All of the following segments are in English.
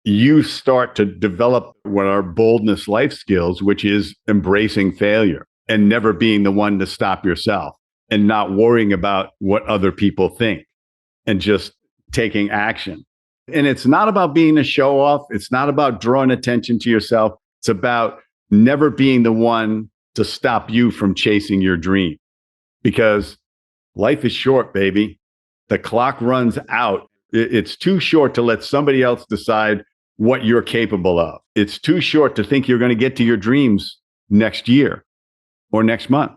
you start to develop what are boldness life skills, which is embracing failure and never being the one to stop yourself and not worrying about what other people think and just taking action. And it's not about being a show off. It's not about drawing attention to yourself. It's about never being the one to stop you from chasing your dream because life is short, baby. The clock runs out. It's too short to let somebody else decide what you're capable of. It's too short to think you're going to get to your dreams next year or next month.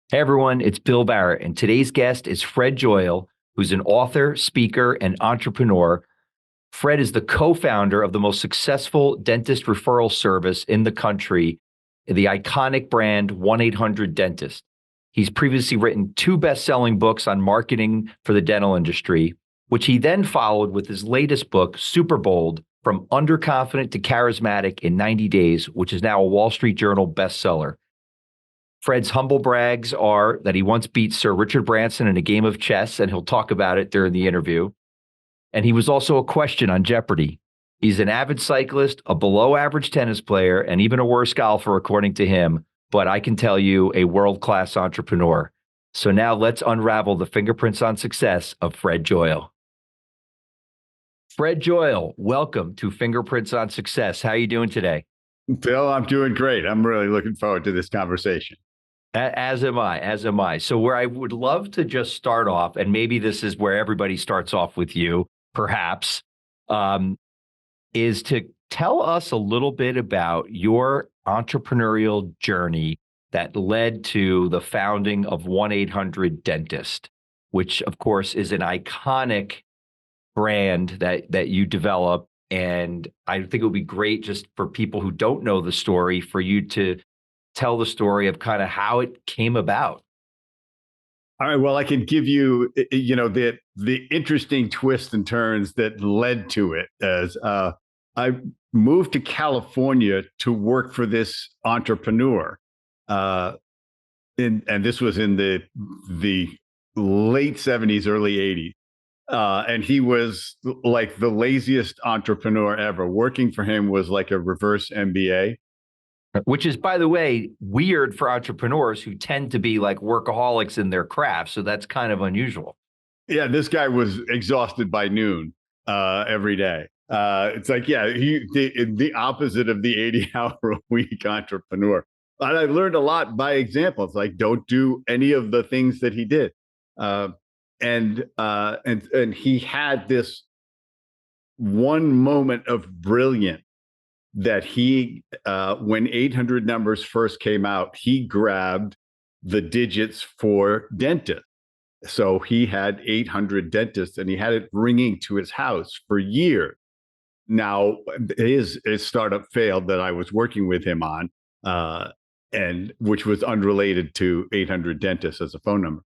Hey everyone, it's Bill Barrett, and today's guest is Fred Joyal, who's an author, speaker, and entrepreneur. Fred is the co-founder of the most successful dentist referral service in the country, the iconic brand 1-800-DENTIST. He's previously written 2 best-selling books on marketing for the dental industry, which he then followed with his latest book, Super Bold, From Underconfident to Charismatic in 90 Days, which is now a Wall Street Journal bestseller. Fred's humble brags are that he once beat Sir Richard Branson in a game of chess, and he'll talk about it during the interview. And he was also a question on Jeopardy! He's an avid cyclist, a below-average tennis player, and even a worse golfer, according to him. But I can tell you, a world-class entrepreneur. So now let's unravel the fingerprints on success of Fred Joyal. Fred Joyal, welcome to Fingerprints on Success. How are you doing today? Bill, I'm doing great. I'm really looking forward to this conversation. As am I. So where I would love to just start off, and maybe this is where everybody starts off with you, perhaps, is to tell us a little bit about your entrepreneurial journey that led to the founding of 1-800-DENTIST, which, of course, is an iconic brand that you develop. And I think it would be great just for people who don't know the story for you to tell the story of kind of how it came about. All right. Well, I can give you, the interesting twists and turns that led to it. As I moved to California to work for this entrepreneur, and this was in the late '70s, early '80s. And he was like the laziest entrepreneur ever. Working for him was like a reverse MBA. Which is, by the way, weird for entrepreneurs who tend to be like workaholics in their craft. So that's kind of unusual. Yeah, this guy was exhausted by noon every day. It's like, yeah, the opposite of the 80-hour-a-week entrepreneur. And I learned a lot by example. It's like, don't do any of the things that he did. And he had this one moment of brilliance that he, when 800 numbers first came out, he grabbed the digits for dentist. So he had 800 dentists, and he had it ringing to his house for years. Now, his startup failed that I was working with him on, and which was unrelated to 800 dentists as a phone number.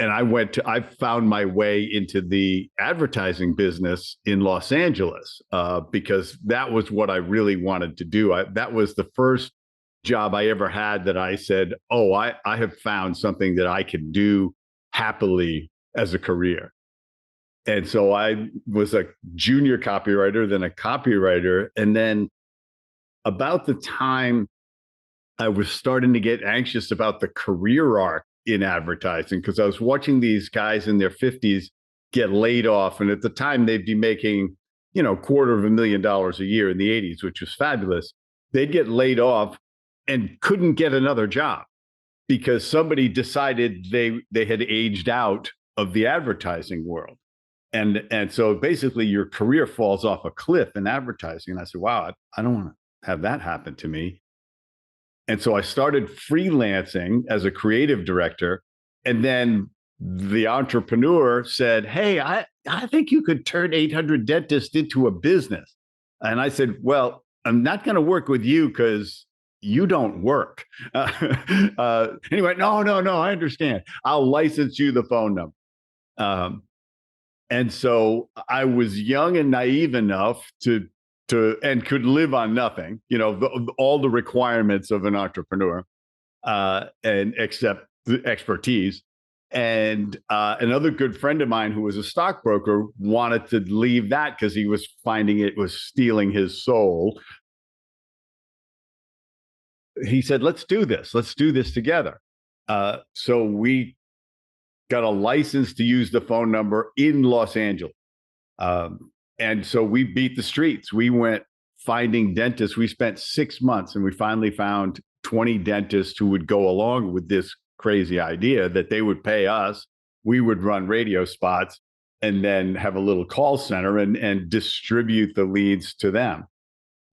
And I found my way into the advertising business in Los Angeles because that was what I really wanted to do. That was the first job I ever had that I said, oh, I have found something that I can do happily as a career. And so I was a junior copywriter, then a copywriter. And then about the time I was starting to get anxious about the career arc in advertising, because I was watching these guys in their 50s get laid off. And at the time, they'd be making, $250,000 a year in the 80s, which was fabulous. They'd get laid off and couldn't get another job because somebody decided they had aged out of the advertising world. And so basically your career falls off a cliff in advertising. And I said, wow, I don't want to have that happen to me. And so I started freelancing as a creative director. And then the entrepreneur said, hey, I think you could turn 800-DENTIST into a business. And I said, well, I'm not going to work with you because you don't work. Anyway, no, I understand. I'll license you the phone number. And so I was young and naive enough to and could live on nothing, all the requirements of an entrepreneur, and except the expertise. And another good friend of mine who was a stockbroker wanted to leave that because he was finding it was stealing his soul. He said, let's do this. Let's do this together. So we got a license to use the phone number in Los Angeles. And so we beat the streets. We went finding dentists. We spent 6 months and we finally found 20 dentists who would go along with this crazy idea that they would pay us. We would run radio spots and then have a little call center and distribute the leads to them.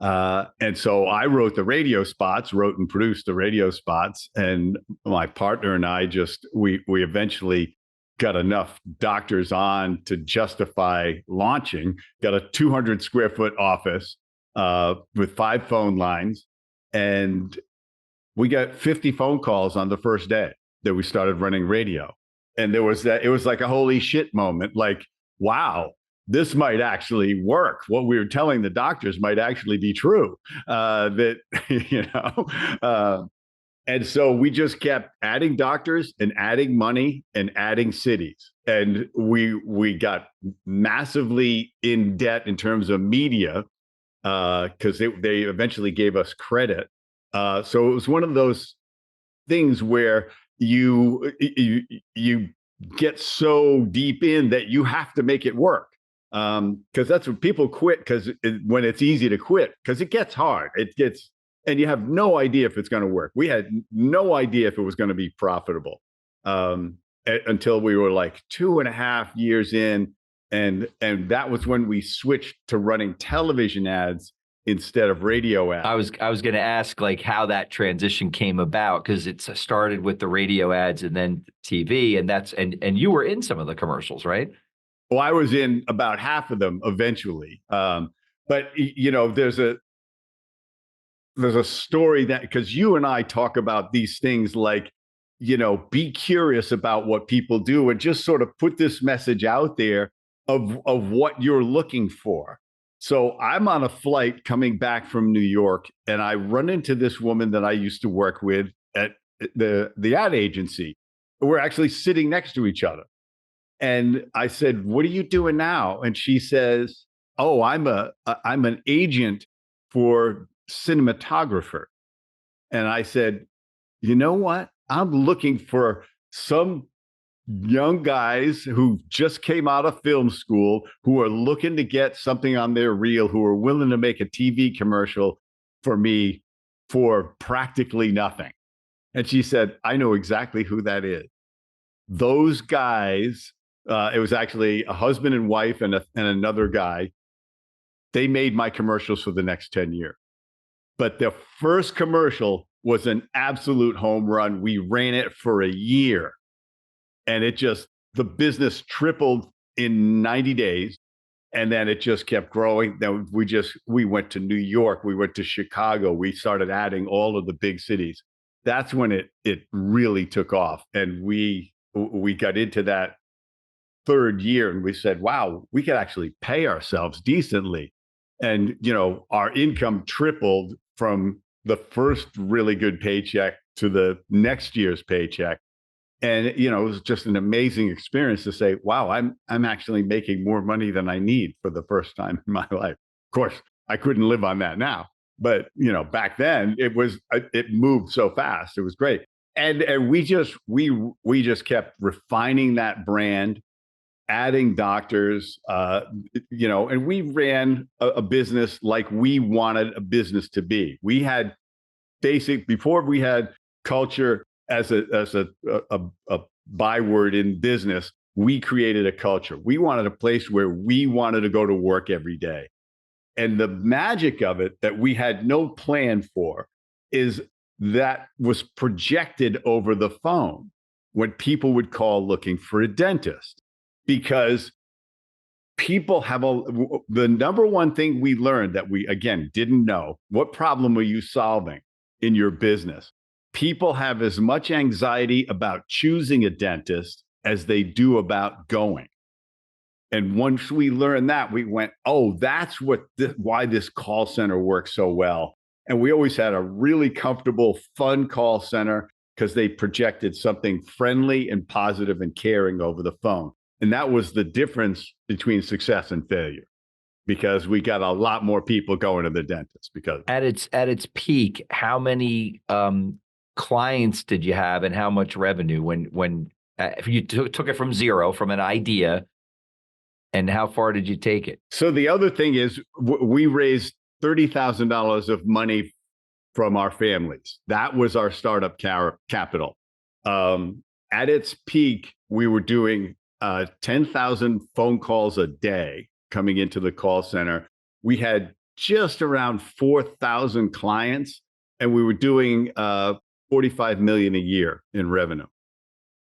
And so I wrote the radio spots, wrote and produced the radio spots. And my partner and I we eventually got enough doctors on to justify launching, got a 200 square foot office with 5 phone lines. And we got 50 phone calls on the first day that we started running radio. And it was like a holy shit moment. Like, wow, this might actually work. What we were telling the doctors might actually be true. And so we just kept adding doctors and adding money and adding cities. And we got massively in debt in terms of media because they eventually gave us credit. So it was one of those things where you get so deep in that you have to make it work. Because that's when people quit, when it's easy to quit, because it gets hard. And you have no idea if it's going to work. We had no idea if it was going to be profitable until we were like 2.5 years in. And that was when we switched to running television ads instead of radio ads. I was going to ask like how that transition came about, because it started with the radio ads and then TV, and you were in some of the commercials, right? Well, I was in about half of them eventually. But there's a story that, because you and I talk about these things like, be curious about what people do and just sort of put this message out there of what you're looking for. So I'm on a flight coming back from New York, and I run into this woman that I used to work with at the ad agency. We're actually sitting next to each other. And I said, "What are you doing now?" And she says, "Oh, I'm an agent for cinematographer." And I said, "You know what? I'm looking for some young guys who just came out of film school, who are looking to get something on their reel, who are willing to make a TV commercial for me for practically nothing." And she said, "I know exactly who that is. Those guys," it was actually a husband and wife and another guy, "they made my commercials for the next 10 years. But the first commercial was an absolute home run. We ran it for a year. And the business tripled in 90 days. And then it just kept growing. Then we went to New York. We went to Chicago. We started adding all of the big cities. That's when it really took off. And we got into that third year and we said, wow, we could actually pay ourselves decently. And, our income tripled from the first really good paycheck to the next year's paycheck. And, it was just an amazing experience to say, wow, I'm actually making more money than I need for the first time in my life. Of course, I couldn't live on that now. But, back then it moved so fast. It was great. And we just kept refining that brand, adding doctors, and we ran a business like we wanted a business to be. We had before we had culture as a byword in business, we created a culture. We wanted a place where we wanted to go to work every day. And the magic of it that we had no plan for is that was projected over the phone when people would call looking for a dentist. Because people have the number one thing we learned that we, again, didn't know, what problem are you solving in your business? People have as much anxiety about choosing a dentist as they do about going. And once we learned that, we went, oh, that's why this call center works so well. And we always had a really comfortable, fun call center because they projected something friendly and positive and caring over the phone. And that was the difference between success and failure, because we got a lot more people going to the dentist. Because at its peak, how many clients did you have, and how much revenue when if you took it from zero, from an idea, and how far did you take it? So the other thing is, we raised $30,000 of money from our families. That was our startup capital. At its peak, we were doing 10,000 phone calls a day coming into the call center. We had just around 4,000 clients, and we were doing 45 million a year in revenue.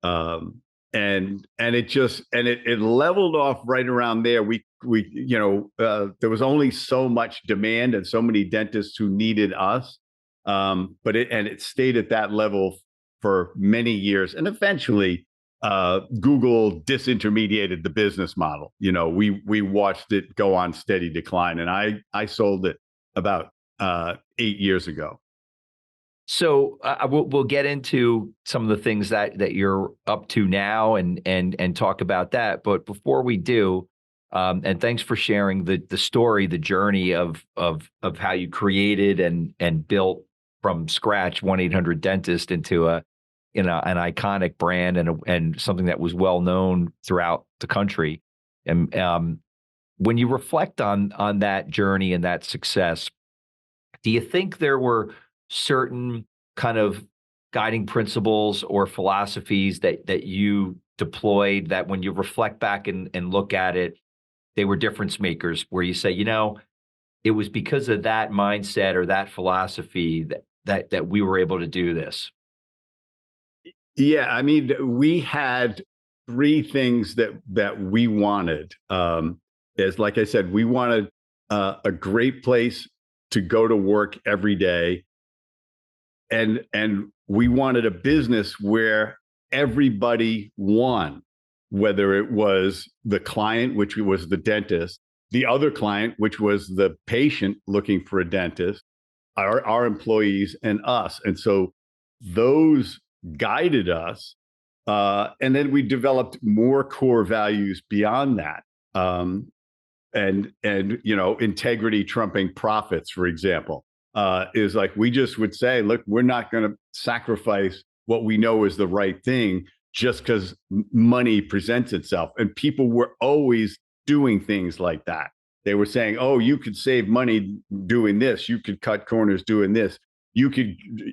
And it leveled off right around there. There was only so much demand and so many dentists who needed us. But it stayed at that level for many years. And eventually, Google disintermediated the business model. We watched it go on steady decline, and I sold it about 8 years ago. So we'll get into some of the things that you're up to now and talk about that. But before we do, and thanks for sharing the story, the journey of how you created and built from scratch 1-800-Dentist into an iconic brand and something that was well known throughout the country. And when you reflect on that journey and that success, do you think there were certain kind of guiding principles or philosophies that you deployed that when you reflect back and look at it, they were difference makers, where you say, it was because of that mindset or that philosophy that we were able to do this? Yeah, I mean, we had three things that we wanted. As like I said, we wanted a great place to go to work every day, and we wanted a business where everybody won, whether it was the client, which was the dentist, the other client, which was the patient looking for a dentist, our employees, and us. And so those guided us. And then we developed more core values beyond that. And integrity trumping profits, for example, is like, we just would say, look, we're not going to sacrifice what we know is the right thing just because money presents itself. And people were always doing things like that. They were saying, oh, you could save money doing this. You could cut corners doing this.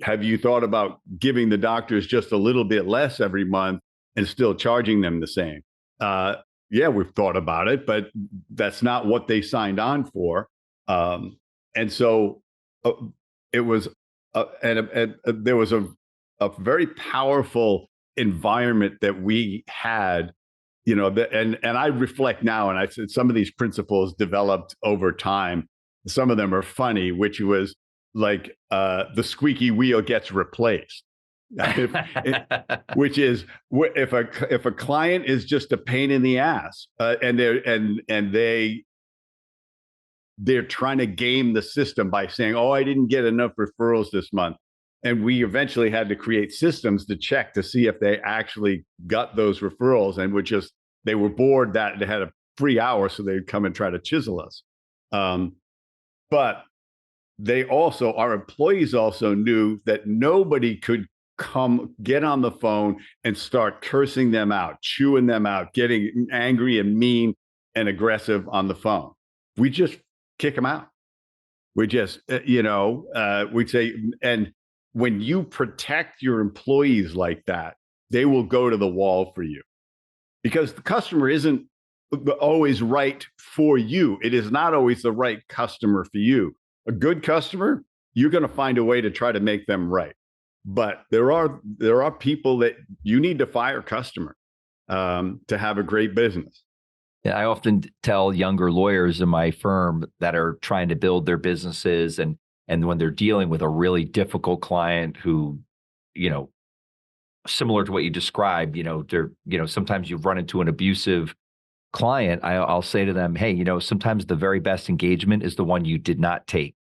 Have you thought about giving the doctors just a little bit less every month and still charging them the same? Yeah, we've thought about it, but that's not what they signed on for. And so it was, there was a very powerful environment that we had, and I reflect now, and I said some of these principles developed over time. Some of them are funny, which was like the squeaky wheel gets replaced. Which is, if a client is just a pain in the ass, and they're trying to game the system by saying, oh, I didn't get enough referrals this month. And we eventually had to create systems to check to see if they actually got those referrals, and they were bored that they had a free hour, so they'd come and try to chisel us. But our employees also knew that nobody could get on the phone and start cursing them out, chewing them out, getting angry and mean and aggressive on the phone. We just kick them out. We just, we'd say, and when you protect your employees like that, they will go to the wall for you, because the customer isn't always right for you. It is not always the right customer for you. A good customer, you're going to find a way to try to make them right. But there are people that you need to fire customer to have a great business. Yeah, I often tell younger lawyers in my firm that are trying to build their businesses, and when they're dealing with a really difficult client who, similar to what you described, sometimes you run into an abusive client, I'll say to them, hey, sometimes the very best engagement is the one you did not take,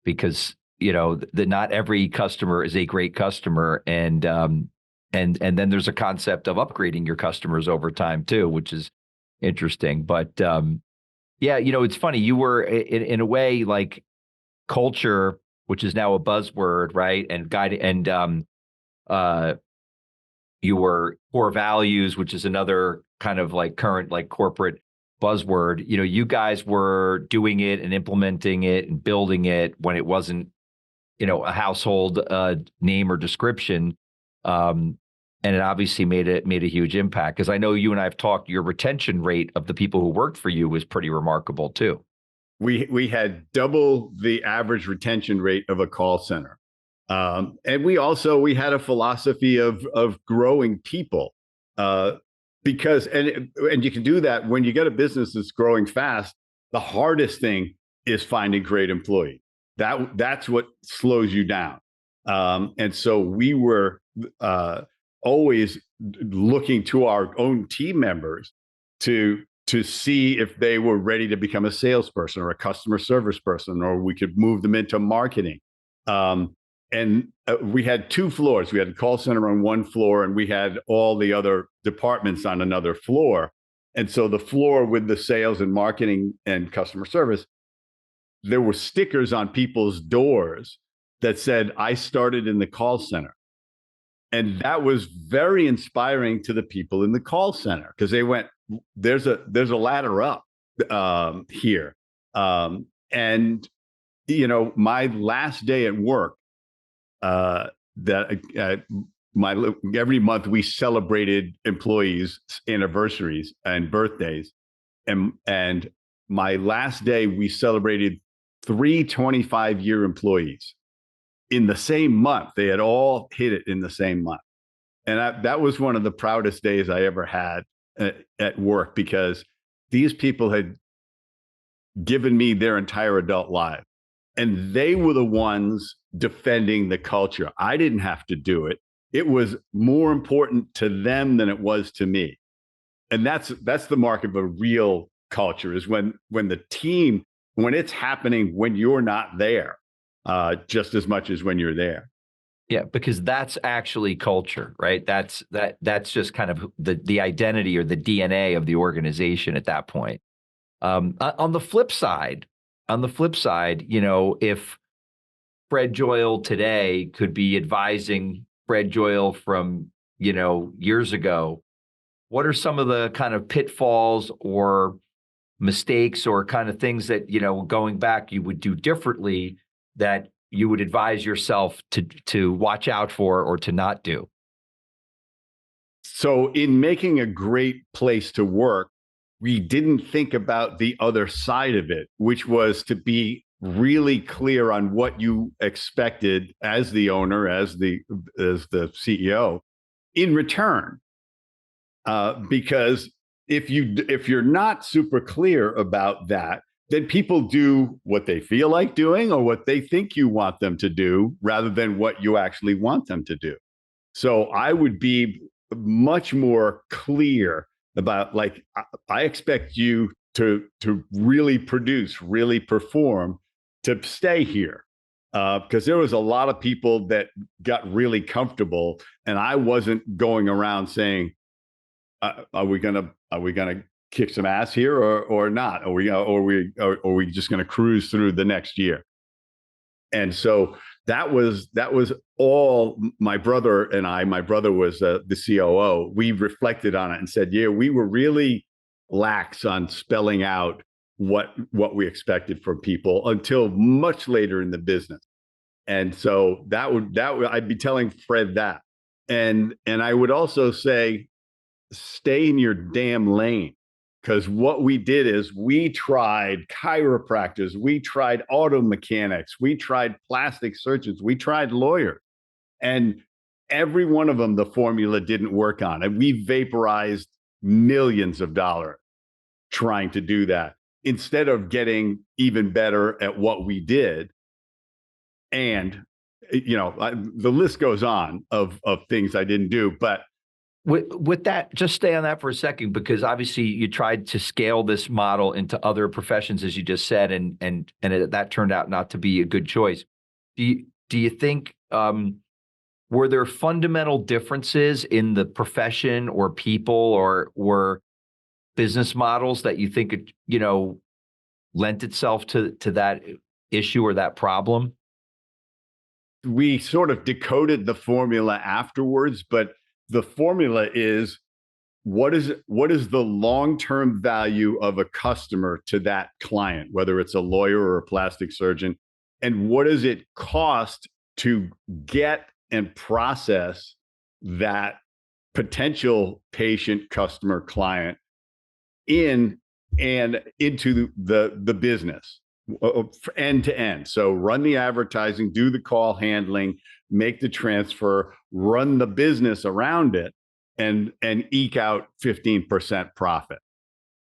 because not every customer is a great customer, and then there's a concept of upgrading your customers over time too, which is interesting. But yeah, it's funny. You were in a way like culture, which is now a buzzword, right? And guide and your core values, which is another kind of like current like corporate buzzword. You guys were doing it and implementing it and building it when it wasn't, a household name or description. And it obviously made a huge impact, because I know you and I have talked. Your retention rate of the people who worked for you was pretty remarkable too. We had double the average retention rate of a call center. And we had a philosophy of growing people, because and you can do that when you get a business that's growing fast. The hardest thing is finding great employees. That's what slows you down. And so we were always looking to our own team members to see if they were ready to become a salesperson or a customer service person, or we could move them into marketing. And we had 2 floors. We had a call center on one floor, and we had all the other departments on another floor. And so the floor with the sales and marketing and customer service, there were stickers on people's doors that said, "I started in the call center." And that was very inspiring to the people in the call center, because they went, there's a ladder up here. And my last day at work, every month we celebrated employees' anniversaries and birthdays, and my last day we celebrated 3 25-year employees in the same month. They had all hit it in the same month, and that was one of the proudest days I ever had at work, because these people had given me their entire adult life, and they were the ones defending the culture. I didn't have to do it. It was more important to them than it was to me. And that's the mark of a real culture, is when the team, when it's happening when you're not there, just as much as when you're there. Yeah, because that's actually culture, right? That's just kind of the identity or the DNA of the organization at that point. On the flip side, if Fred Joyal today could be advising Fred Joyal from, years ago, what are some of the kind of pitfalls or mistakes or kind of things that, going back, you would do differently, that you would advise yourself to watch out for or to not do? So in making a great place to work, we didn't think about the other side of it, which was to be really clear on what you expected as the owner, as the CEO, in return. Because if you're not super clear about that, then people do what they feel like doing or what they think you want them to do, rather than what you actually want them to do. So I would be much more clear about, like, I expect you to really produce, really perform, to stay here. Because there was a lot of people that got really comfortable, and I wasn't going around saying, are we gonna kick some ass here or not? Are we just gonna cruise through the next year? And so that was all my brother and I. My brother was the COO. We reflected on it and said, yeah, we were really lax on spelling out what we expected from people until much later in the business. And so that would I'd be telling Fred that. And I would also say, stay in your damn lane. Because what we did is we tried chiropractors, we tried auto mechanics, we tried plastic surgeons, we tried lawyers. And every one of them, the formula didn't work on. And we vaporized millions of dollars trying to do that, instead of getting even better at what we did. And, the list goes on of things I didn't do. But with that, just stay on that for a second, because obviously you tried to scale this model into other professions, as you just said, and that turned out not to be a good choice. Do you think were there fundamental differences in the profession or people or business models that you think lent itself to that issue or that problem? We sort of decoded the formula afterwards, but the formula is what is the long-term value of a customer to that client, whether it's a lawyer or a plastic surgeon, and what does it cost to get and process that potential patient, customer, client in and into the business end to end. So run the advertising, do the call handling, make the transfer, run the business around it, and eke out 15% profit.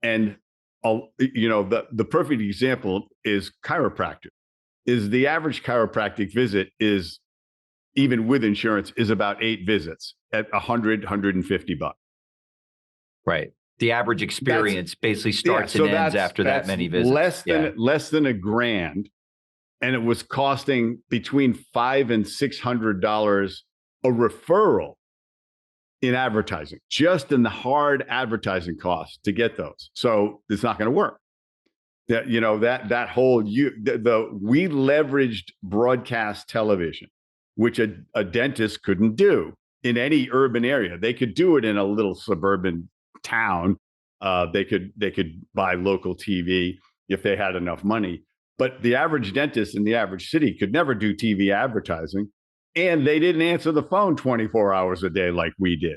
And the perfect example is chiropractor. Is the average chiropractic visit is, even with insurance, is about 8 visits at $150. Right. The average experience basically starts and ends after that many visits. Less than $1,000, and it was costing between $500 and $600 a referral in advertising, just in the hard advertising costs to get those. So it's not going to work. We leveraged broadcast television, which a dentist couldn't do in any urban area. They could do it in a little suburban town. They could buy local TV if they had enough money. But the average dentist in the average city could never do TV advertising, and they didn't answer the phone 24 hours a day like we did.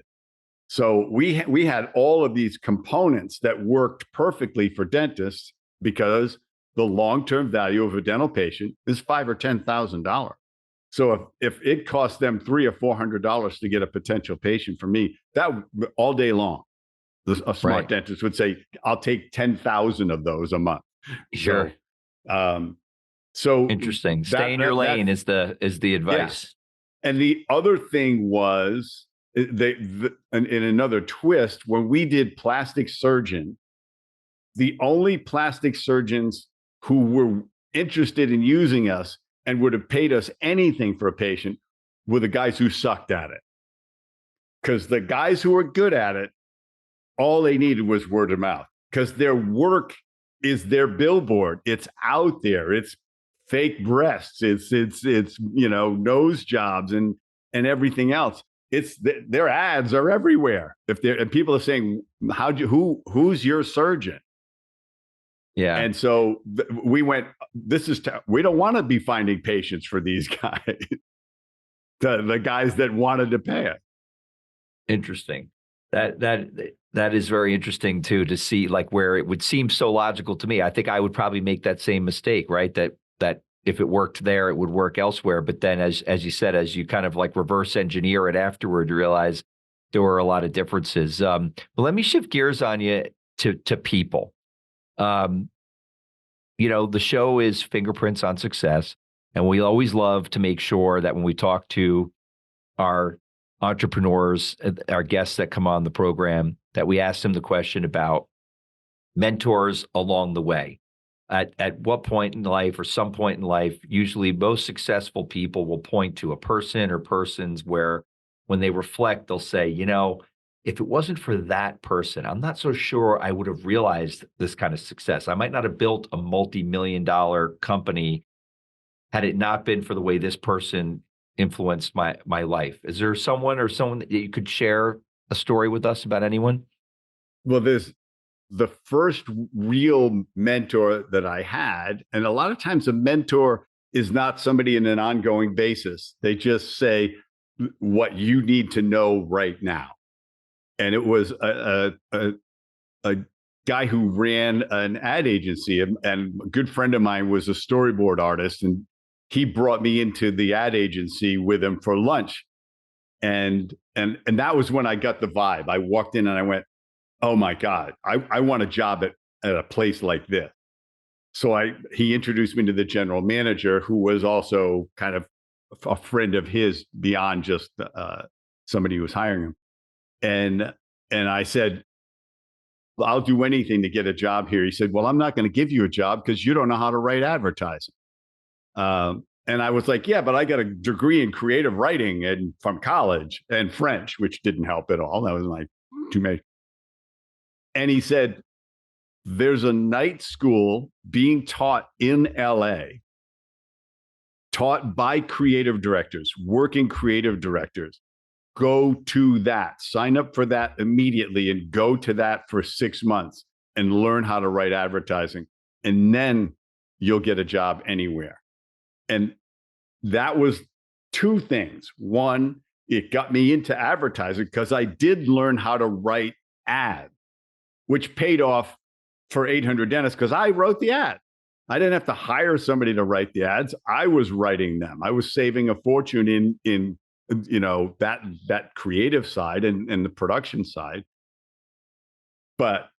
So we had all of these components that worked perfectly for dentists, because the long-term value of a dental patient is $5,000 or $10,000. So if it costs them $300 or $400 to get a potential patient from me, that all day long, a smart dentist would say, "I'll take 10,000 of those a month." Sure. So interesting. Stay in your lane is the advice. Yeah. And the other thing was, in another twist, when we did plastic surgeon, the only plastic surgeons who were interested in using us and would have paid us anything for a patient were the guys who sucked at it. Because the guys who were good at it, all they needed was word of mouth, because their work is their billboard. It's out there. It's fake breasts. It's nose jobs and everything else. It's their ads are everywhere. And people are saying, who's your surgeon? Yeah. And so we went, we don't want to be finding patients for these guys, the guys that wanted to pay it. Interesting. That is very interesting too, to see like where it would seem so logical to me. I think I would probably make that same mistake, right? That if it worked there, it would work elsewhere. But then as you said, as you kind of like reverse engineer it afterward, you realize there were a lot of differences. But let me shift gears on you to people. The show is Fingerprints on Success, and we always love to make sure that when we talk to our entrepreneurs, our guests that come on the program, that we ask them the question about mentors along the way. At what point in life, or some point in life, usually most successful people will point to a person or persons where when they reflect, they'll say, if it wasn't for that person, I'm not so sure I would have realized this kind of success. I might not have built a multi-million-dollar company had it not been for the way this person influenced my life. Is there someone that you could share a story with us about? Anyone? Well, there's the first real mentor that I had. And a lot of times a mentor is not somebody in an ongoing basis. They just say what you need to know right now. And it was a guy who ran an ad agency, and a good friend of mine was a storyboard artist, and he brought me into the ad agency with him for lunch. And that was when I got the vibe. I walked in and I went, oh my God, I want a job at a place like this. So he introduced me to the general manager, who was also kind of a friend of his beyond just somebody who was hiring him. And I said, I'll do anything to get a job here. He said, well, I'm not going to give you a job because you don't know how to write advertising. And I was like, yeah, but I got a degree in creative writing and from college and French, which didn't help at all. That was my too many. And he said, there's a night school being taught in LA, taught by creative directors, working creative directors. Go to that, sign up for that immediately and go to that for 6 months and learn how to write advertising. And then you'll get a job anywhere. And that was two things. One, it got me into advertising because I did learn how to write ads, which paid off for 800 Dentists because I wrote the ad. I didn't have to hire somebody to write the ads. I was writing them. I was saving a fortune in that creative side and the production side. But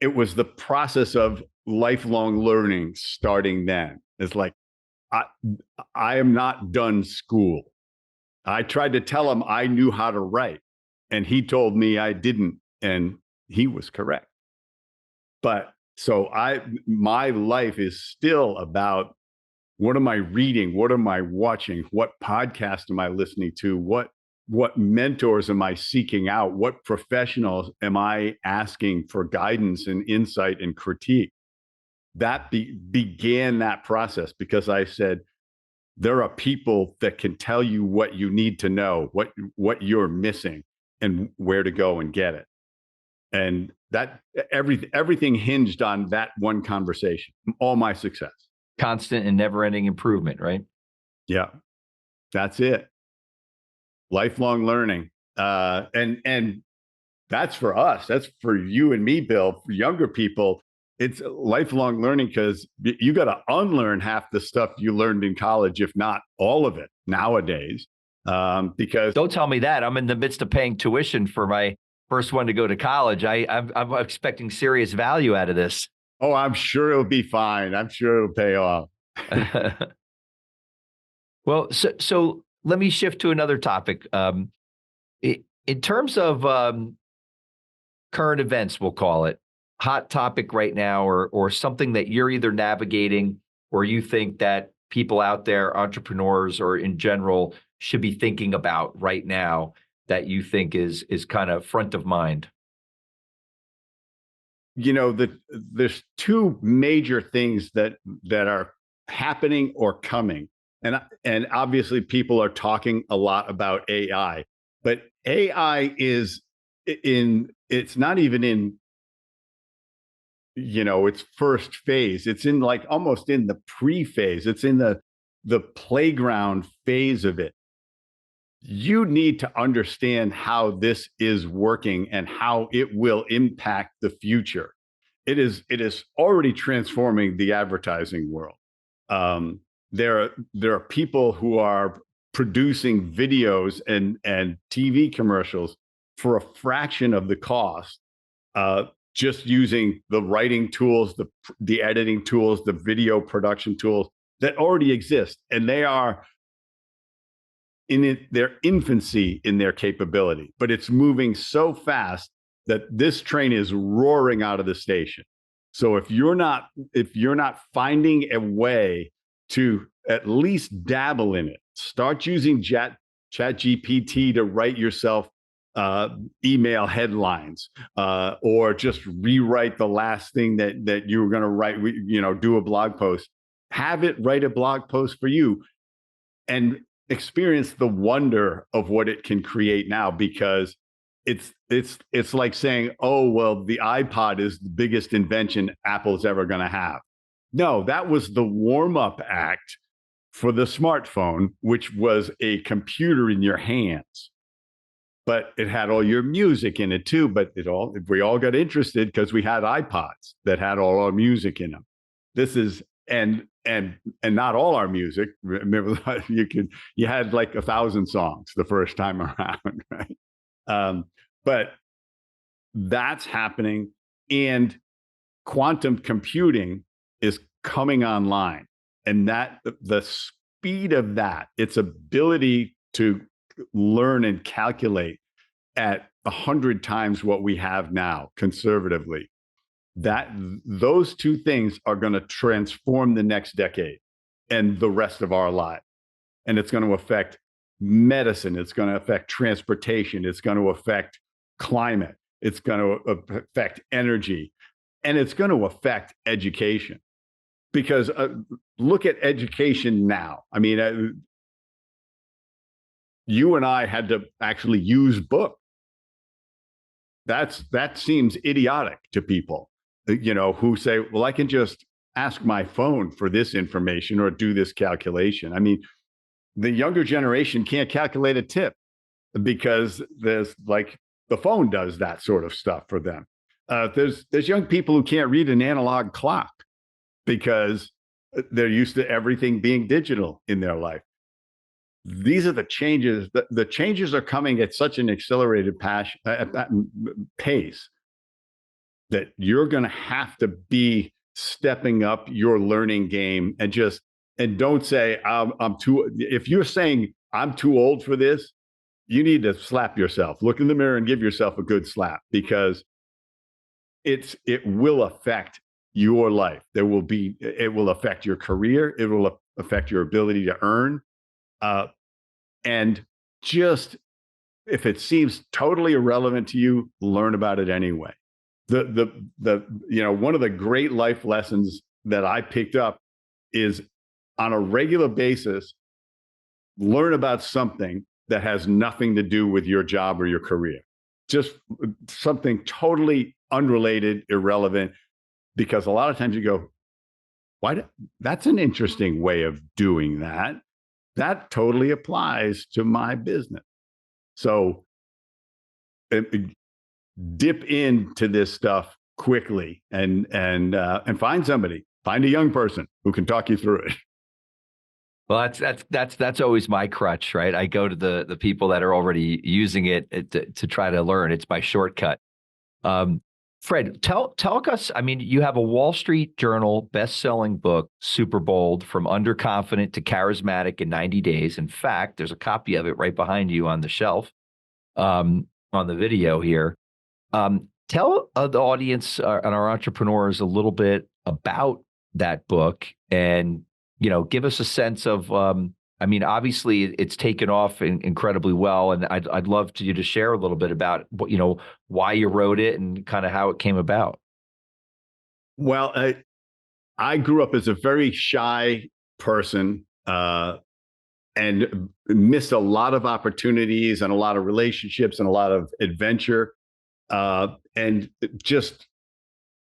it was the process of lifelong learning starting then. It's like, I am not done school. I tried to tell him I knew how to write, and he told me I didn't, and he was correct. But so my life is still about, what am I reading? What am I watching? What podcast am I listening to? What mentors am I seeking out? What professionals am I asking for guidance and insight and critique? That began that process because I said, there are people that can tell you what you need to know, what you're missing, and where to go and get it. And that everything hinged on that one conversation. All my success. Constant and never-ending improvement, right? Yeah, that's it. Lifelong learning, and that's for us. That's for you and me, Bill. For younger people, it's lifelong learning because you got to unlearn half the stuff you learned in college, if not all of it nowadays. Because don't tell me that. I'm in the midst of paying tuition for my first one to go to college. I'm expecting serious value out of this. Oh, I'm sure it'll be fine. I'm sure it'll pay off. Well, so let me shift to another topic. In terms of current events, we'll call it, hot topic right now, or something that you're either navigating or you think that people out there, entrepreneurs or in general, should be thinking about right now that you think is kind of front of mind? There's two major things that are happening or coming. And obviously people are talking a lot about AI, but AI is it's not even in, its first phase. It's in like almost in the pre-phase. It's in the playground phase of it. You need to understand how this is working and how it will impact the future. It is already transforming the advertising world. There are people who are producing videos and TV commercials for a fraction of the cost, just using the writing tools, the editing tools, the video production tools that already exist, and they are in their infancy in their capability, but it's moving so fast that this train is roaring out of the station. So if you're not finding a way to at least dabble in it, start using Chat GPT to write yourself email headlines, or just rewrite the last thing that you were going to write. Do a blog post. Have it write a blog post for you, and experience the wonder of what it can create now, because it's like saying, oh, well, the iPod is the biggest invention Apple's ever going to have. No, that was the warm-up act for the smartphone, which was a computer in your hands. But it had all your music in it too. But we all got interested because we had iPods that had all our music in them. This is and not all our music. Remember, you had like 1,000 songs the first time around, right? But that's happening, and quantum computing is coming online, and that the speed of that, its ability to learn and calculate, at 100 times what we have now, conservatively. Those two things are going to transform the next decade and the rest of our lives. And it's going to affect medicine. It's going to affect transportation. It's going to affect climate. It's going to affect energy. And it's going to affect education. Because look at education now. I mean, you and I had to actually use books. That seems idiotic to people, who say, well, I can just ask my phone for this information or do this calculation. I mean, the younger generation can't calculate a tip because there's the phone does that sort of stuff for them. There's young people who can't read an analog clock because they're used to everything being digital in their life. These are the changes. The changes are coming at such an accelerated pace that you're going to have to be stepping up your learning game and don't say, I'm too, if you're saying I'm too old for this, you need to slap yourself, look in the mirror and give yourself a good slap, because it will affect your life. It will affect your career. It will affect your ability to earn. And just, if it seems totally irrelevant to you, learn about it anyway. One of the great life lessons that I picked up is, on a regular basis, learn about something that has nothing to do with your job or your career. Just something totally unrelated, irrelevant, because a lot of times you go, that's an interesting way of doing that. That totally applies to my business. So dip into this stuff quickly and find a young person who can talk you through it. Well, that's always my crutch, right? I go to the people that are already using it to try to learn. It's my shortcut. Fred, tell us, I mean, you have a Wall Street Journal best-selling book, Super Bold, From Underconfident to Charismatic in 90 Days. In fact, there's a copy of it right behind you on the shelf, on the video here. Tell the audience and our entrepreneurs a little bit about that book, and give us a sense of, I mean, obviously it's taken off incredibly well, and I'd love you to share a little bit about what, why you wrote it and kind of how it came about. Well, I grew up as a very shy person, and missed a lot of opportunities and a lot of relationships and a lot of adventure, and just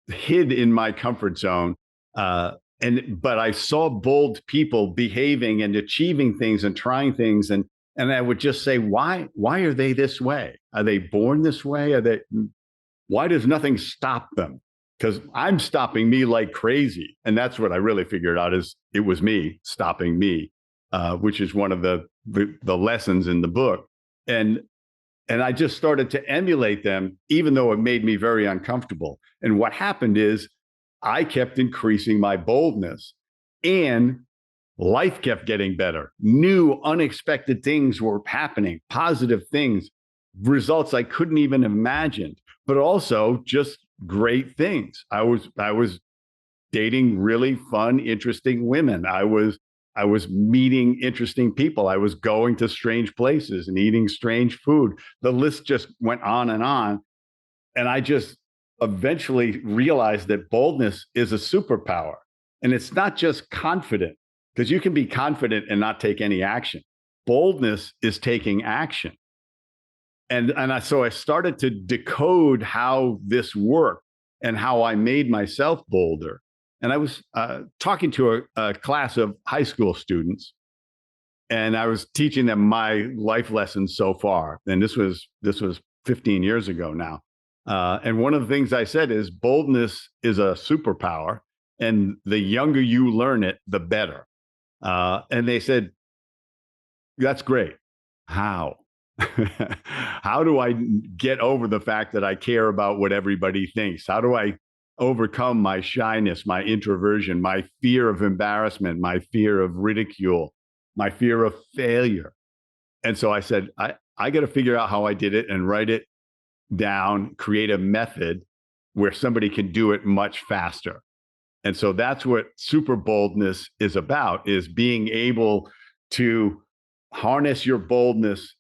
hid in my comfort zone. But I saw bold people behaving and achieving things and trying things. And I would just say, why are they this way? Are they born this way? Why does nothing stop them? Because I'm stopping me like crazy. And that's what I really figured out, is it was me stopping me, which is one of the lessons in the book. And I just started to emulate them, even though it made me very uncomfortable. And what happened is, I kept increasing my boldness, and life kept getting better. New, unexpected things were happening, positive things, results I couldn't even imagine, but also just great things. I was dating really fun, interesting women. I was meeting interesting people. I was going to strange places and eating strange food. The list just went on. And I just eventually realized that boldness is a superpower. And it's not just confident, because you can be confident and not take any action. Boldness is taking action. So I started to decode how this worked and how I made myself bolder. And I was talking to a class of high school students, and I was teaching them my life lessons so far. And this was 15 years ago now. And one of the things I said is, boldness is a superpower, and the younger you learn it, the better. And they said, that's great. How? How do I get over the fact that I care about what everybody thinks? How do I overcome my shyness, my introversion, my fear of embarrassment, my fear of ridicule, my fear of failure? And so I said, I got to figure out how I did it and write it down, create a method where somebody can do it much faster. And so that's what super boldness is about, is being able to harness your boldness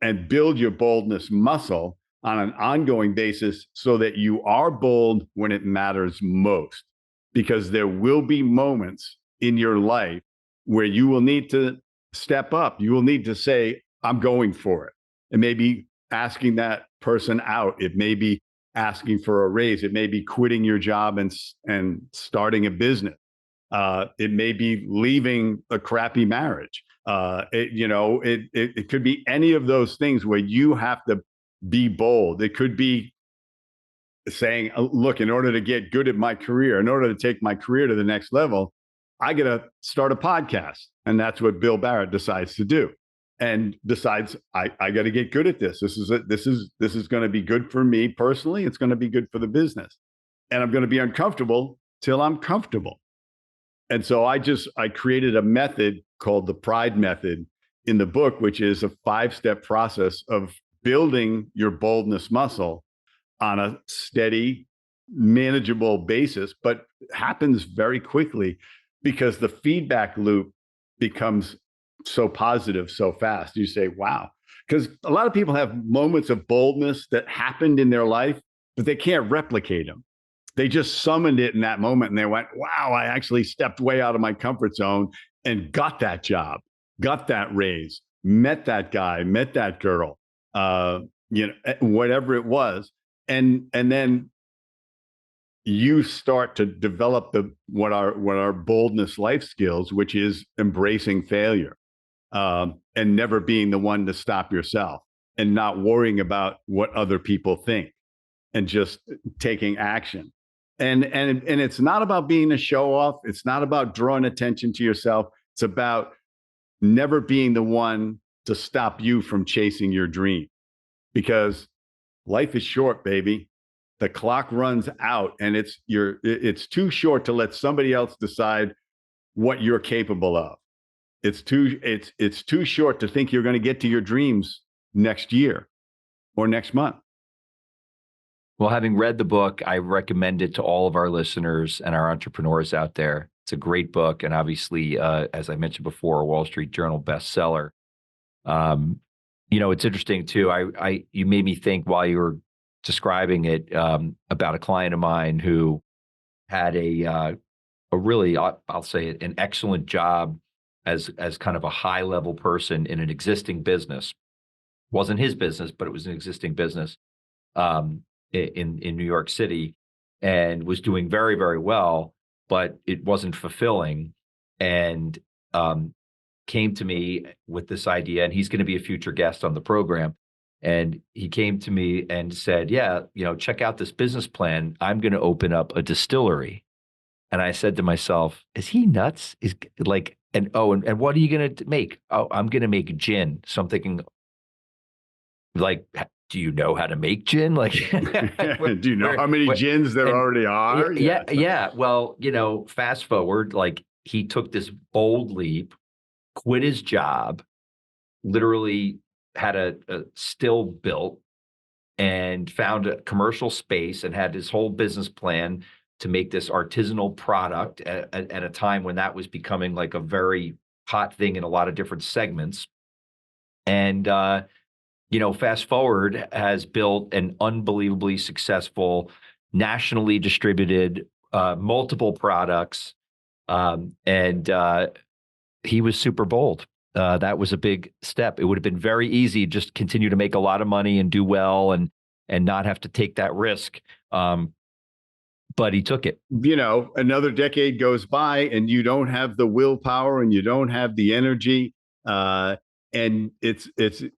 and build your boldness muscle on an ongoing basis so that you are bold when it matters most. Because there will be moments in your life where you will need to step up. You will need to say, I'm going for it. It may be asking that person out. It may be asking for a raise. It may be quitting your job and starting a business. It may be leaving a crappy marriage. It could be any of those things where you have to be bold. It could be saying, look, in order to get good at my career, in order to take my career to the next level, I got to start a podcast. And that's what Bill Barrett decides to do, and decides I got to get good at this. This is going to be good for me personally. It's going to be good for the business, and I'm going to be uncomfortable till I'm comfortable. And so I created a method called the Pride method in the book, which is a 5-step process of building your boldness muscle on a steady, manageable basis, but happens very quickly because the feedback loop becomes so positive so fast. You say, wow. Because a lot of people have moments of boldness that happened in their life, but they can't replicate them. They just summoned it in that moment and they went, wow, I actually stepped way out of my comfort zone and got that job, got that raise, met that guy, met that girl, whatever it was. And then you start to develop what are boldness life skills, which is embracing failure, and never being the one to stop yourself, and not worrying about what other people think, and just taking action. And it's not about being a show off. It's not about drawing attention to yourself. It's about never being the one to stop you from chasing your dream, because life is short, baby. The clock runs out, and it's too short to let somebody else decide what you're capable of. It's too short to think you're going to get to your dreams next year or next month. Well, having read the book, I recommend it to all of our listeners and our entrepreneurs out there. It's a great book, and obviously, as I mentioned before, a Wall Street Journal bestseller. It's interesting too. You made me think while you were describing it about a client of mine who had a really, I'll say, an excellent job as kind of a high level person in an existing business. Wasn't his business, but it was an existing business in New York City, and was doing very, very well, but it wasn't fulfilling. And came to me with this idea, and he's going to be a future guest on the program. And he came to me and said, yeah, check out this business plan. I'm going to open up a distillery. And I said to myself, is he nuts? And what are you going to make? Oh, I'm going to make gin. So I'm thinking, like, do you know how to make gin? Like, do you know how many gins there already are? Yeah. Well, fast forward, like, he took this bold leap, quit his job, literally had a still built, and found a commercial space, and had his whole business plan to make this artisanal product at a time when that was becoming like a very hot thing in a lot of different segments. And, fast forward, has built an unbelievably successful, nationally distributed, multiple products. And he was super bold. That was a big step. It would have been very easy just continue to make a lot of money and do well and not have to take that risk. But he took it. Another decade goes by and you don't have the willpower and you don't have the energy. And it's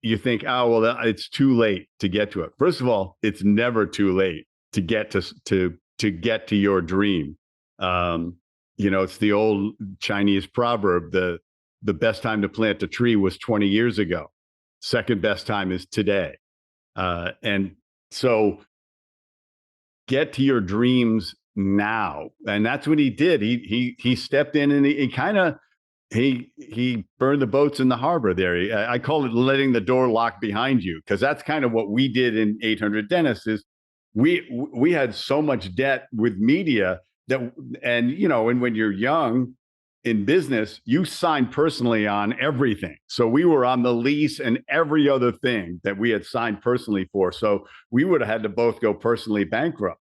you think, oh, well, it's too late to get to it. First of all, it's never too late to get to get to your dream. It's the old Chinese proverb, the best time to plant a tree was 20 years ago. Second best time is today. And so get to your dreams now. And that's what he did. He stepped in, and he kind of he burned the boats in the harbor there. I call it letting the door lock behind you, because that's kind of what we did in 800 Dentists. Is we had so much debt with media that, and and when you're young in business, you sign personally on everything. So we were on the lease and every other thing that we had signed personally for. So we would have had to both go personally bankrupt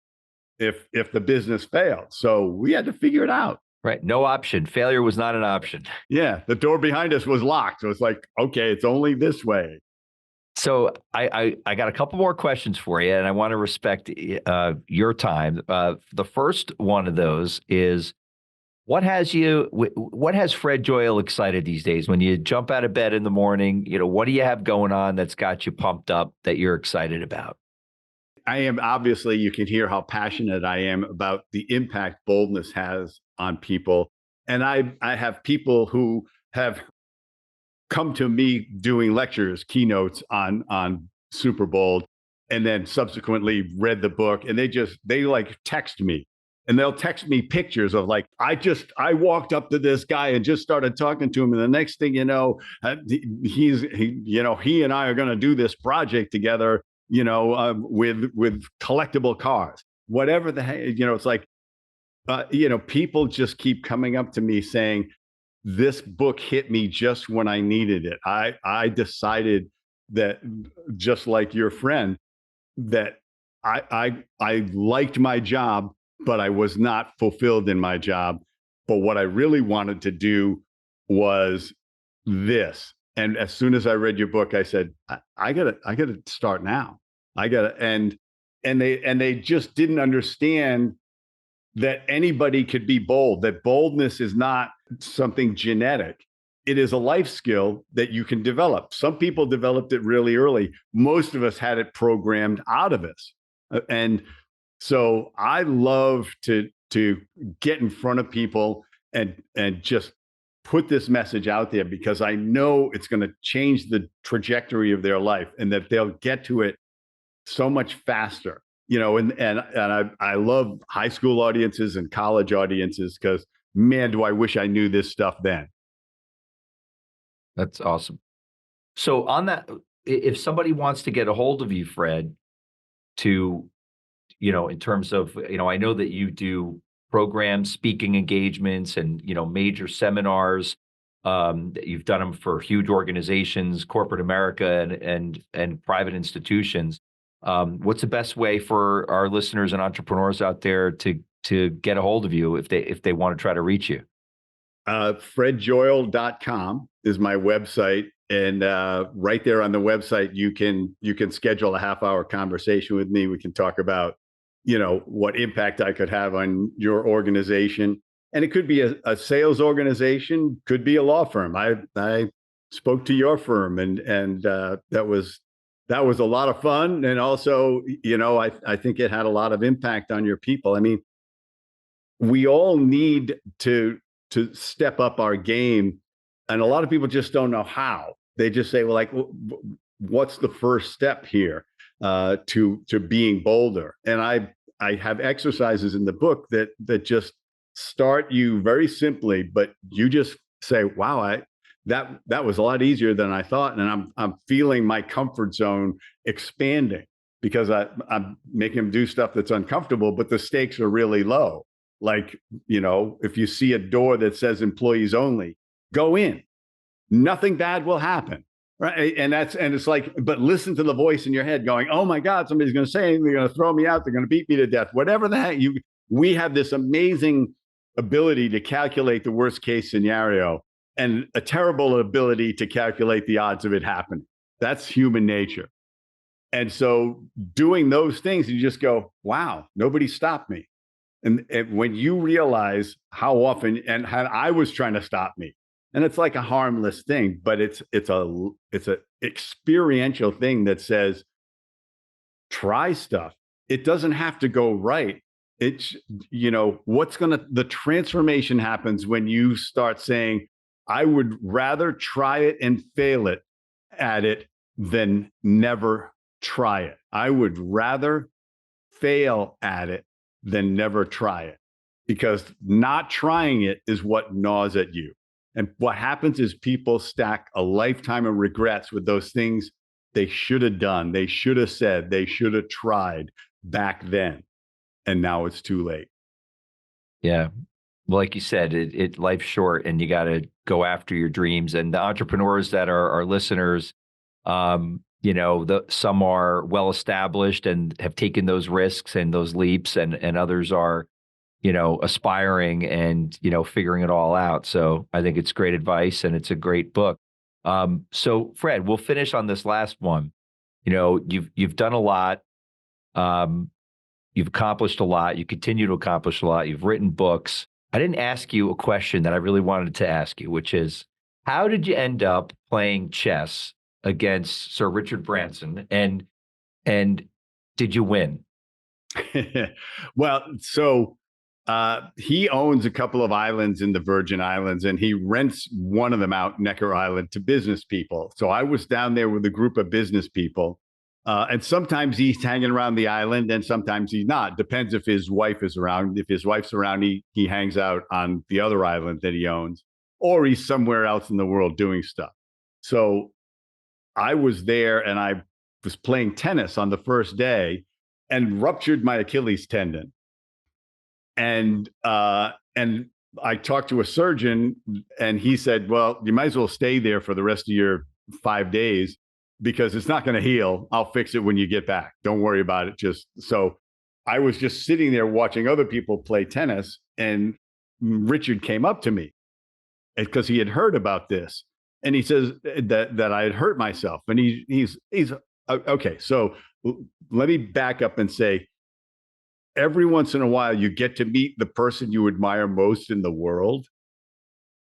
if the business failed. So we had to figure it out. Right. No option. Failure was not an option. Yeah. The door behind us was locked. So it's like, okay, it's only this way. So I got a couple more questions for you, and I want to respect your time. The first one of those is, what has Fred Joyal excited these days? When you jump out of bed in the morning, what do you have going on that's got you pumped up that you're excited about? I am, obviously, you can hear how passionate I am about the impact Boldness has on people. And I have people who have come to me doing lectures, keynotes on Super Bold, and then subsequently read the book, and they like text me, and they'll text me pictures of, like, I walked up to this guy and just started talking to him, and the next thing you know, he and I are going to do this project together, with collectible cars, whatever the heck, it's like, people just keep coming up to me saying, this book hit me just when I needed it. I decided that, just like your friend, that I liked my job, but I was not fulfilled in my job. But what I really wanted to do was this. And as soon as I read your book, I said, I gotta start now. And they just didn't understand that anybody could be bold, that boldness is not something genetic. It is a life skill that you can develop. Some people developed it really early. Most of us had it programmed out of us. And so I love to get in front of people and just put this message out there, because I know it's going to change the trajectory of their life, and that they'll get to it so much faster. And I love high school audiences and college audiences, because, man, do I wish I knew this stuff then. That's awesome. So on that, if somebody wants to get a hold of you, Fred, to, in terms of, I know that you do programs, speaking engagements, and, major seminars, that you've done them for huge organizations, corporate America, and private institutions. What's the best way for our listeners and entrepreneurs out there to get a hold of you if they want to try to reach you? FredJoyal.com is my website. And right there on the website, you can schedule a half-hour conversation with me. We can talk about, what impact I could have on your organization. And it could be a sales organization, could be a law firm. I spoke to your firm, and that was a lot of fun. And also, I think it had a lot of impact on your people. I mean, we all need to step up our game, and a lot of people just don't know how. They just say, well, like, what's the first step here to being bolder? And I have exercises in the book that just start you very simply, but you just say, wow, that was a lot easier than I thought, and I'm feeling my comfort zone expanding, because I'm making them do stuff that's uncomfortable, but the stakes are really low. Like, if you see a door that says employees only, go in. Nothing bad will happen, right? And it's like, but listen to the voice in your head going, oh my God, somebody's going to say anything, they're going to throw me out, they're going to beat me to death, whatever the heck. We have this amazing ability to calculate the worst case scenario, and a terrible ability to calculate the odds of it happening. That's human nature. And so doing those things, you just go, wow, nobody stopped me. And when you realize how often and how I was trying to stop me, and it's like a harmless thing, but it's a experiential thing that says, try stuff. It doesn't have to go right. It's, the transformation happens when you start saying, I would rather try it and fail at it than never try it. I would rather fail at it than never try it, because not trying it is what gnaws at you. And what happens is people stack a lifetime of regrets with those things they should have done, they should have said, they should have tried back then. And now it's too late. Yeah. Well, like you said, life's short and you got to go after your dreams. And the entrepreneurs that are our listeners, some are well established and have taken those risks and those leaps, and others are, aspiring and, figuring it all out. So I think it's great advice and it's a great book. So Fred, we'll finish on this last one. You've done a lot. You've accomplished a lot. You continue to accomplish a lot. You've written books. I didn't ask you a question that I really wanted to ask you, which is, how did you end up playing chess against Sir Richard Branson, and did you win? Well, so he owns a couple of islands in the Virgin Islands, and he rents one of them out, Necker Island, to business people. So I was down there with a group of business people. And sometimes he's hanging around the island and sometimes he's not. Depends if his wife is around. If his wife's around, he hangs out on the other island that he owns, or he's somewhere else in the world doing stuff. So I was there and I was playing tennis on the first day and ruptured my Achilles tendon. And I talked to a surgeon and he said, well, you might as well stay there for the rest of your 5 days, because it's not going to heal. I'll fix it when you get back. Don't worry about it. So I was just sitting there watching other people play tennis, and Richard came up to me because he had heard about this, and he says that I had hurt myself. And he's okay. So let me back up and say, every once in a while you get to meet the person you admire most in the world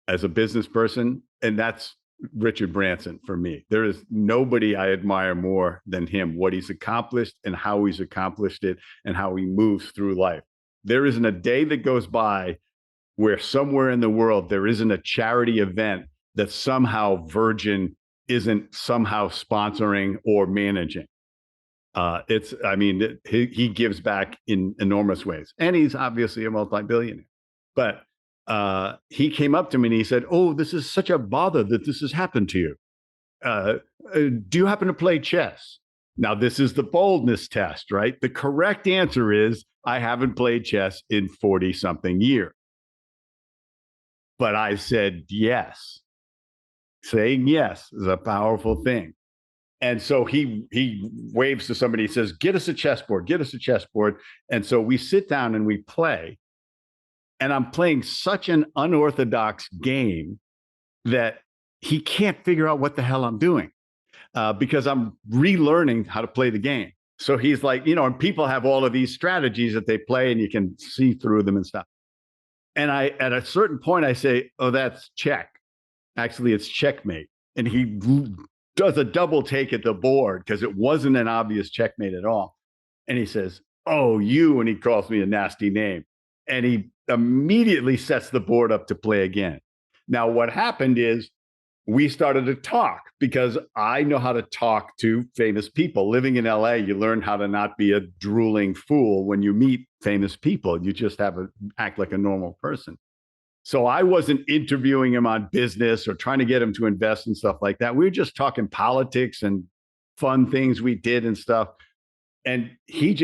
as a business person, and that's Richard Branson for me. There is nobody I admire more than him, what he's accomplished and how he's accomplished it and how he moves through life. There isn't a day that goes by where somewhere in the world there isn't a charity event that somehow Virgin isn't somehow sponsoring or managing. He gives back in enormous ways, and he's obviously a multi-billionaire. But he came up to me and he said, oh, this is such a bother that this has happened to you. Do you happen to play chess? Now, this is the boldness test, right? The correct answer is, I haven't played chess in 40 something years. But I said yes. Saying yes is a powerful thing. And so he waves to somebody, he says, get us a chessboard, get us a chessboard. And so we sit down and we play. And I'm playing such an unorthodox game that he can't figure out what the hell I'm doing, because I'm relearning how to play the game. So he's like, and people have all of these strategies that they play and you can see through them and stuff. And at a certain point, I say, oh, that's check. Actually, it's checkmate. And he does a double take at the board because it wasn't an obvious checkmate at all. And he says, oh, you, and he calls me a nasty name. And he immediately sets the board up to play again. Now, what happened is we started to talk, because I know how to talk to famous people. Living in LA, you learn how to not be a drooling fool when you meet famous people. You just have to act like a normal person. So I wasn't interviewing him on business or trying to get him to invest and stuff like that. We were just talking politics and fun things we did and stuff. And he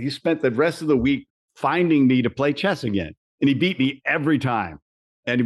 spent the rest of the week finding me to play chess again. And he beat me every time. And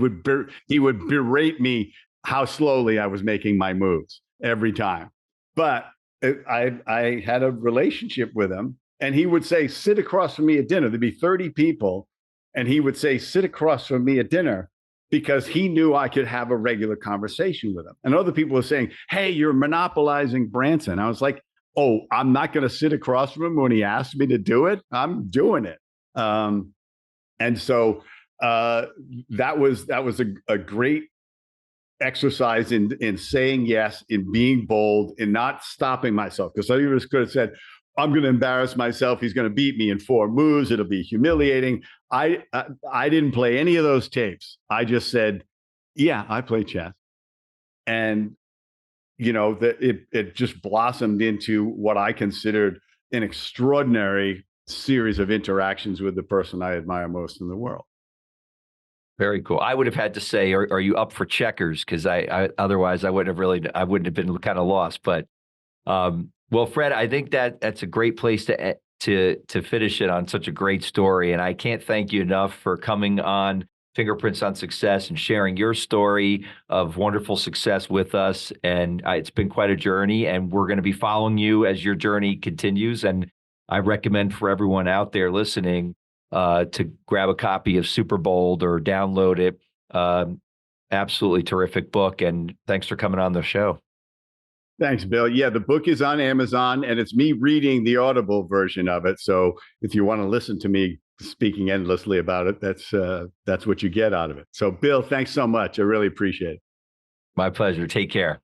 he would berate me how slowly I was making my moves every time. But I had a relationship with him, and he would say, sit across from me at dinner. There'd be 30 people. And he would say, sit across from me at dinner, because he knew I could have a regular conversation with him. And other people were saying, hey, you're monopolizing Branson. I was like, oh, I'm not going to sit across from him when he asked me to do it. I'm doing it. And so that was a great exercise in saying yes, in being bold, in not stopping myself. Because I just could have said, I'm going to embarrass myself. He's going to beat me in 4 moves. It'll be humiliating. I didn't play any of those tapes. I just said, yeah, I play chess. And, it just blossomed into what I considered an extraordinary series of interactions with the person I admire most in the world. Very cool. I would have had to say, are you up for checkers? Because I otherwise I wouldn't have been kind of lost. But well, Fred, I think that's a great place to finish it on such a great story. And I can't thank you enough for coming on Fingerprints on Success and sharing your story of wonderful success with us. And it's been quite a journey, and we're going to be following you as your journey continues. And I recommend for everyone out there listening to grab a copy of Super Bold or download it. Absolutely terrific book. And thanks for coming on the show. Thanks, Bill. Yeah, the book is on Amazon, and it's me reading the Audible version of it. So if you want to listen to me speaking endlessly about it, that's what you get out of it. So, Bill, thanks so much. I really appreciate it. My pleasure. Take care.